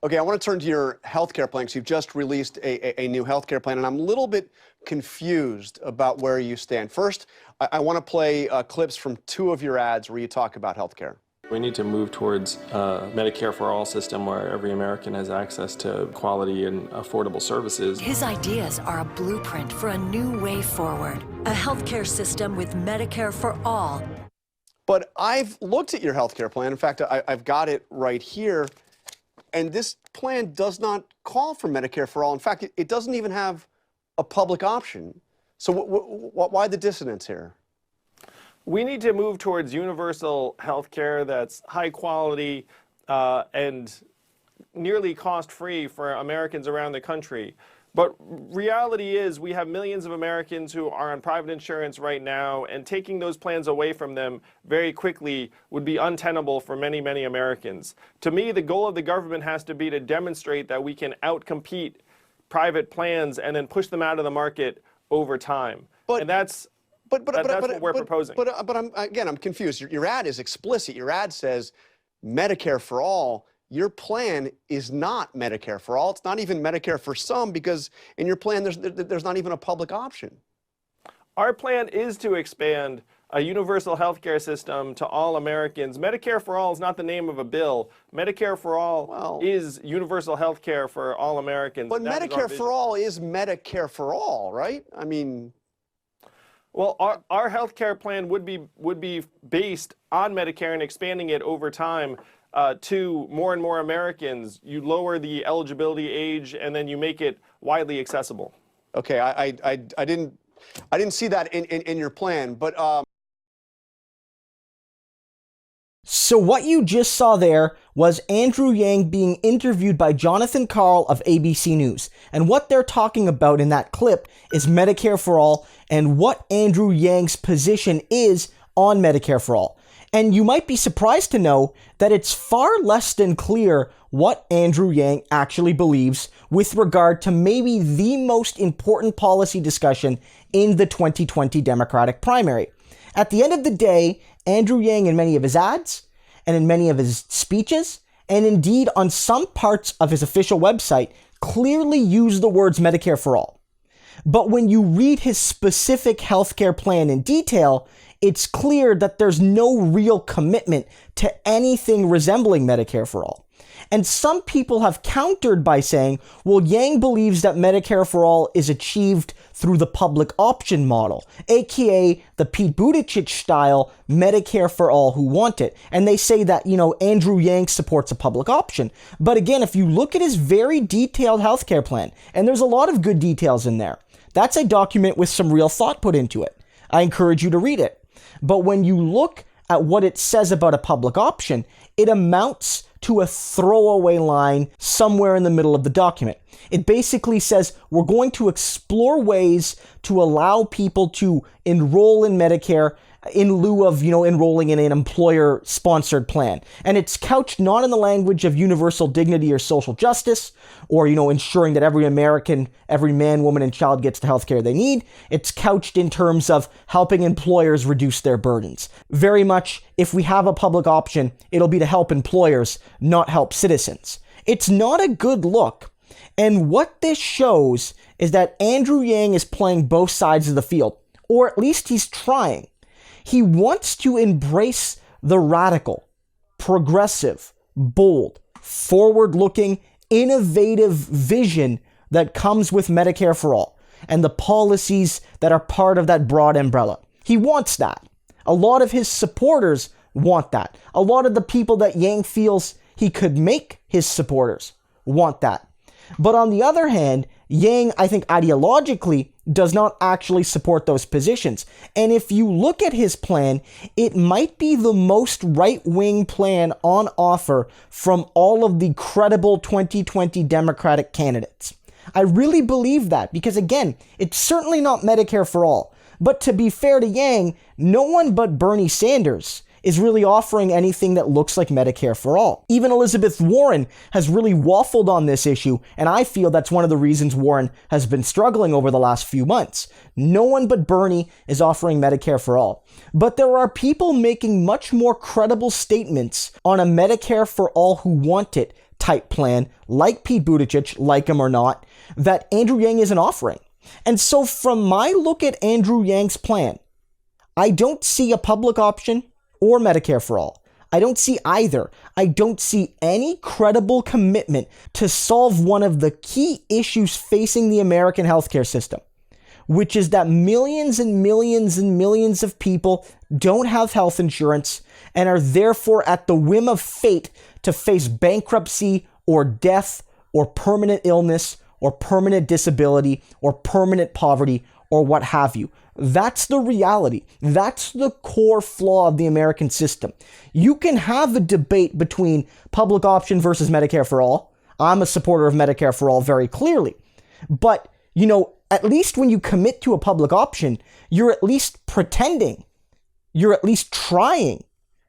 Okay, I want to turn to your healthcare plan because you've just released a new healthcare plan, and I'm a little bit confused about where you stand. First, I want to play clips from two of your ads where you talk about healthcare. We need to move towards a Medicare for All system where every American has access to quality and affordable services. His ideas are a blueprint for a new way forward. A healthcare system with Medicare for all. But I've looked at your healthcare plan. In fact, I've got it right here. And this plan does not call for Medicare for all. In fact, it doesn't even have a public option. So why the dissonance here? We need to move towards universal health care that's high quality and nearly cost-free for Americans around the country. But reality is we have millions of Americans who are on private insurance right now, and taking those plans away from them very quickly would be untenable for many, many Americans. To me, the goal of the government has to be to demonstrate that we can outcompete private plans and then push them out of the market over time. And that's what we're proposing. But I'm confused. Your ad is explicit. Your ad says Medicare for all. Your plan is not Medicare for all. It's not even Medicare for some, because in your plan there's not even a public option. Our plan is to expand a universal health care system to all Americans. Medicare for all is not the name of a bill. Medicare for all is universal health care for all Americans. But Medicare for all is Medicare for all, right? I mean... Well, our health care plan would be based on Medicare and expanding it over time to more and more Americans. You lower the eligibility age and then you make it widely accessible. Okay, I didn't see that in your plan, but So what you just saw there was Andrew Yang being interviewed by Jonathan Karl of ABC News. And what they're talking about in that clip is Medicare for all and what Andrew Yang's position is on Medicare for all. And you might be surprised to know that it's far less than clear what Andrew Yang actually believes with regard to maybe the most important policy discussion in the 2020 Democratic primary. At the end of the day, Andrew Yang, in many of his ads and in many of his speeches, and indeed on some parts of his official website, clearly used the words Medicare for all. But when you read his specific healthcare plan in detail, it's clear that there's no real commitment to anything resembling Medicare for all. And some people have countered by saying, well, Yang believes that Medicare for all is achieved through the public option model, aka the Pete Buttigieg style Medicare for all who want it. And they say that, Andrew Yang supports a public option. But again, if you look at his very detailed healthcare plan, and there's a lot of good details in there, that's a document with some real thought put into it. I encourage you to read it. But when you look at what it says about a public option, it amounts to a throwaway line somewhere in the middle of the document. It basically says we're going to explore ways to allow people to enroll in Medicare in lieu of, enrolling in an employer-sponsored plan. And it's couched not in the language of universal dignity or social justice, or, ensuring that every American, every man, woman, and child gets the health care they need. It's couched in terms of helping employers reduce their burdens. Very much, if we have a public option, it'll be to help employers, not help citizens. It's not a good look. And what this shows is that Andrew Yang is playing both sides of the field, or at least he's trying. He wants to embrace the radical, progressive, bold, forward-looking, innovative vision that comes with Medicare for all and the policies that are part of that broad umbrella. He wants that. A lot of his supporters want that. A lot of the people that Yang feels he could make his supporters want that. But on the other hand, Yang, I think ideologically, does not actually support those positions. And if you look at his plan, it might be the most right-wing plan on offer from all of the credible 2020 Democratic candidates. I really believe that because, again, it's certainly not Medicare for all. But to be fair to Yang, no one but Bernie Sanders is really offering anything that looks like Medicare for all. Even Elizabeth Warren has really waffled on this issue, and I feel that's one of the reasons Warren has been struggling over the last few months. No one but Bernie is offering Medicare for all. But there are people making much more credible statements on a Medicare for all who want it type plan, like Pete Buttigieg, like him or not, that Andrew Yang isn't offering. And so from my look at Andrew Yang's plan, I don't see a public option or Medicare for all. I don't see either. I don't see any credible commitment to solve one of the key issues facing the American healthcare system, which is that millions and millions and millions of people don't have health insurance and are therefore at the whim of fate to face bankruptcy or death or permanent illness or permanent disability or permanent poverty or what have you. That's the reality. That's the core flaw of the American system. You can have a debate between public option versus Medicare for all. I'm a supporter of Medicare for all very clearly. But, at least when you commit to a public option, you're at least pretending. You're at least trying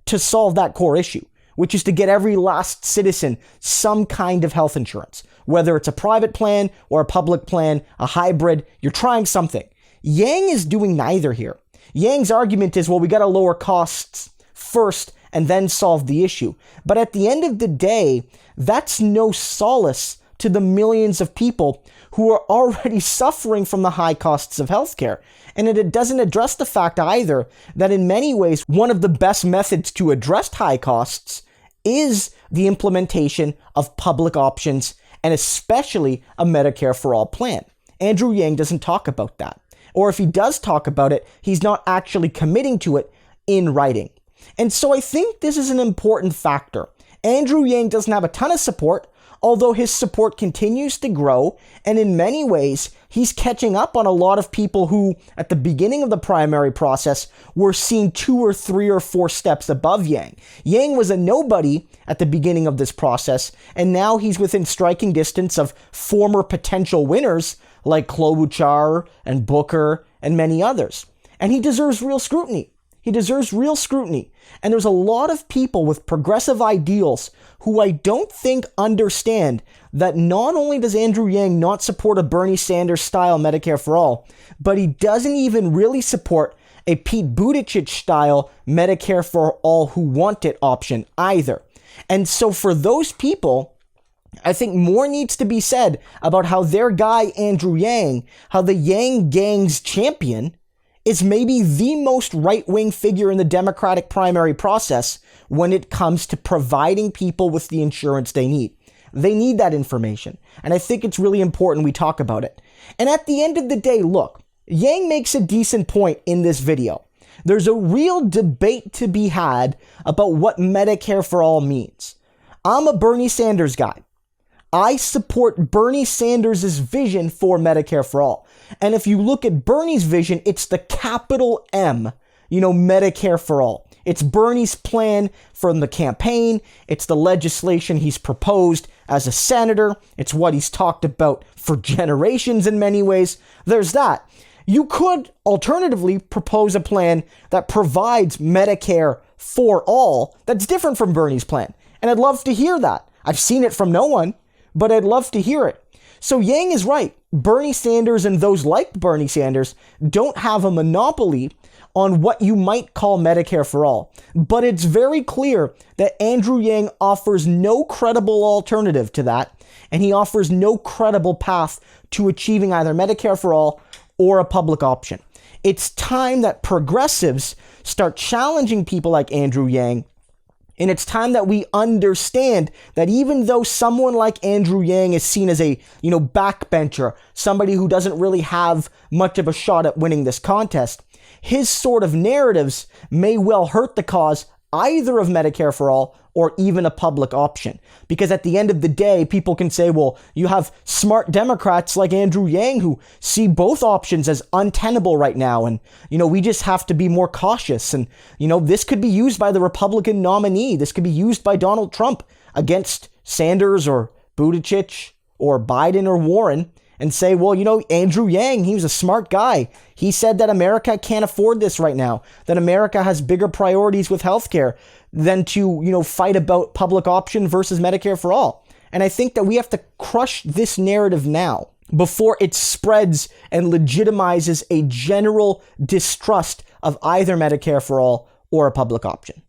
to solve that core issue, which is to get every last citizen some kind of health insurance. Whether it's a private plan or a public plan, a hybrid, you're trying something. Yang is doing neither here. Yang's argument is, well, we got to lower costs first and then solve the issue. But at the end of the day, that's no solace to the millions of people who are already suffering from the high costs of healthcare. And it doesn't address the fact either that in many ways, one of the best methods to address high costs is the implementation of public options and especially a Medicare for all plan. Andrew Yang doesn't talk about that. Or if he does talk about it, he's not actually committing to it in writing. And so I think this is an important factor. Andrew Yang doesn't have a ton of support, although his support continues to grow, and in many ways, he's catching up on a lot of people who, at the beginning of the primary process, were seen 2 or 3 or 4 steps above Yang. Yang was a nobody at the beginning of this process, and now he's within striking distance of former potential winners like Klobuchar and Booker and many others. And he deserves real scrutiny. He deserves real scrutiny. And there's a lot of people with progressive ideals who I don't think understand that not only does Andrew Yang not support a Bernie Sanders style Medicare for all, but he doesn't even really support a Pete Buttigieg style Medicare for all who want it option either. And so for those people, I think more needs to be said about how their guy, Andrew Yang, how the Yang Gang's champion, is maybe the most right-wing figure in the Democratic primary process when it comes to providing people with the insurance they need. They need that information, and I think it's really important we talk about it. And at the end of the day, look, Yang makes a decent point in this video. There's a real debate to be had about what Medicare for all means. I'm a Bernie Sanders guy. I support Bernie Sanders' vision for Medicare for all. And if you look at Bernie's vision, it's the capital M, Medicare for all. It's Bernie's plan from the campaign. It's the legislation he's proposed as a senator. It's what he's talked about for generations in many ways. There's that. You could alternatively propose a plan that provides Medicare for all that's different from Bernie's plan. And I'd love to hear that. I've seen it from no one, but I'd love to hear it. So Yang is right. Bernie Sanders and those like Bernie Sanders don't have a monopoly on what you might call Medicare for all. But it's very clear that Andrew Yang offers no credible alternative to that, and he offers no credible path to achieving either Medicare for all or a public option. It's time that progressives start challenging people like Andrew Yang. And it's time that we understand that even though someone like Andrew Yang is seen as a, backbencher, somebody who doesn't really have much of a shot at winning this contest, his sort of narratives may well hurt the cause either of Medicare for all or even a public option. Because at the end of the day, people can say, well, you have smart Democrats like Andrew Yang who see both options as untenable right now. And, we just have to be more cautious. And, this could be used by the Republican nominee. This could be used by Donald Trump against Sanders or Buttigieg or Biden or Warren and say, well, Andrew Yang, he was a smart guy. He said that America can't afford this right now, that America has bigger priorities with healthcare than to, fight about public option versus Medicare for all. And I think that we have to crush this narrative now before it spreads and legitimizes a general distrust of either Medicare for all or a public option.